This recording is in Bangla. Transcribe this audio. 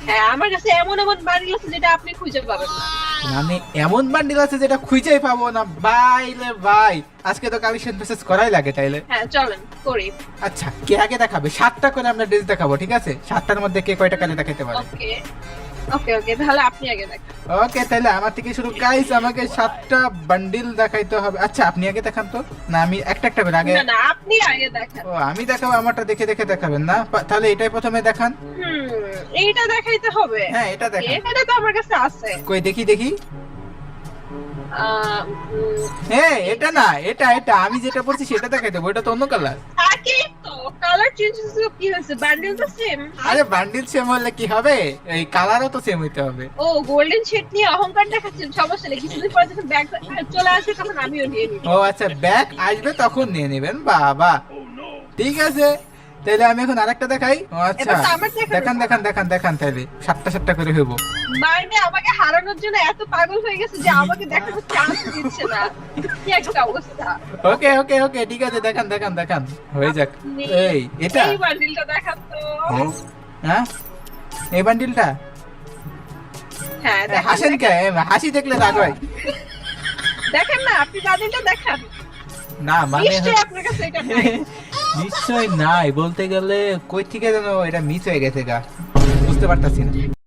হ্যাঁ, আমার কাছে এমন এমন বান্ডিল আছে যেটা আপনি খুঁজে পাবেন না। মানে এমন বান্ডিল আছে যেটা খুঁজেই পাবো না? ভাই রে ভাই, আজকে তো কালেকশন মেসেজ করাই লাগে তাইলে। হ্যাঁ চলেন করি। আচ্ছা, কে আগে দেখাবে? 7টা করে আমরা ড্রেস দেখাবো, ঠিক আছে? 7টার মধ্যে কে কয়টা কাজে দেখাতে পারে? ওকে ওকে ওকে, তাহলে আপনি আগে দেখেন। ওকে, তাহলে আমার থেকে শুরু। গাইস, আমাকে 7টা বান্ডিল দেখাইতে হবে। আচ্ছা, আপনি আগে দেখান তো। না, আমি একটা একটা করে আগে। না না, আপনি আগে দেখেন। ও, আমি দেখাবো? আমারটা দেখে দেখে দেখাবেন না? তাহলে এটাই প্রথমে দেখান। এইটা দেখাইতে হবে। হ্যাঁ, এটা দেখান। এটা তো আমার কাছে আছে। কই দেখি দেখি। আহ, উম, হ্যাঁ, এটা না, এটা এটা আমি যেটা বলছি সেটা দেখাই দেবো, এটা তো অন্য কালার। একই তো কালার চেঞ্জ হচ্ছে, কি হয়েছে? বান্ডেল তো সেম। আরে বান্ডিল সেম হলে কি হবে? এই কালারও তো সেম হইতে হবে। ও, গোল্ডেন শেড নিয়ে অহংকার দেখাচ্ছেন, সমস্যা নেই, কিছুদিন পরে যখন ব্যাগ চলে আসবে তখন আমিও নিয়ে নিব। ও আচ্ছা, ব্যাগ আসবে তখন নিয়ে নেবেন, বাবা। ঠিক আছে, তাহলে আমি এখন আরেকটা দেখাই। ও আচ্ছা, এবার তো আমার দেখানোর দেখান দেখান দেখান দেখান, তাহলে 7টা করে হইব। মাইনে আমাকে হারানোর জন্য এত পাগল হয়ে গেছে যে আমাকে দেখানোর চান্স দিচ্ছে না। কি একটা অবস্থা। ওকে ওকে ওকে, ঠিক আছে, দেখান দেখান দেখান, হয়ে যাক। আপনি এই এটা, এই বান্ডিলটা দেখান তো। হ্যাঁ, এই বান্ডিলটা। হ্যাঁ দেখেন, হাসেন কে? হাসি দেখলে রাগ হয়। দেখেন না, আপনি বান্ডিলটা দেখান। না মানে নিশ্চয়ই আপনার কাছে এটা নাই। নিশ্চয় নাই, বলতে গেলে কই থেকে যেন এটা মিস হয়ে গেছে গা, বুঝতে পারতাছি না।